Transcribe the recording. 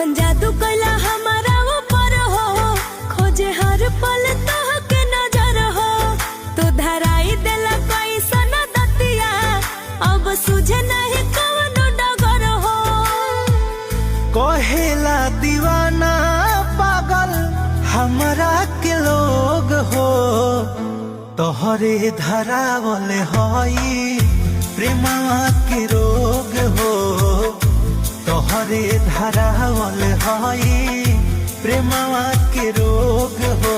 कौन जादू कैला हमारा ऊपर हो, खोजे हर पल तोहके नजर हो। तू धराई देला कैसन दतिया, अब सुझे नहीं कौनो डगर हो। कहेला दीवाना पागल हमरा के लोग हो, तोहरे धरावल हई प्रेमवा के रोग हो। तोहरे धरावल हई प्रेमवा के रोग हो।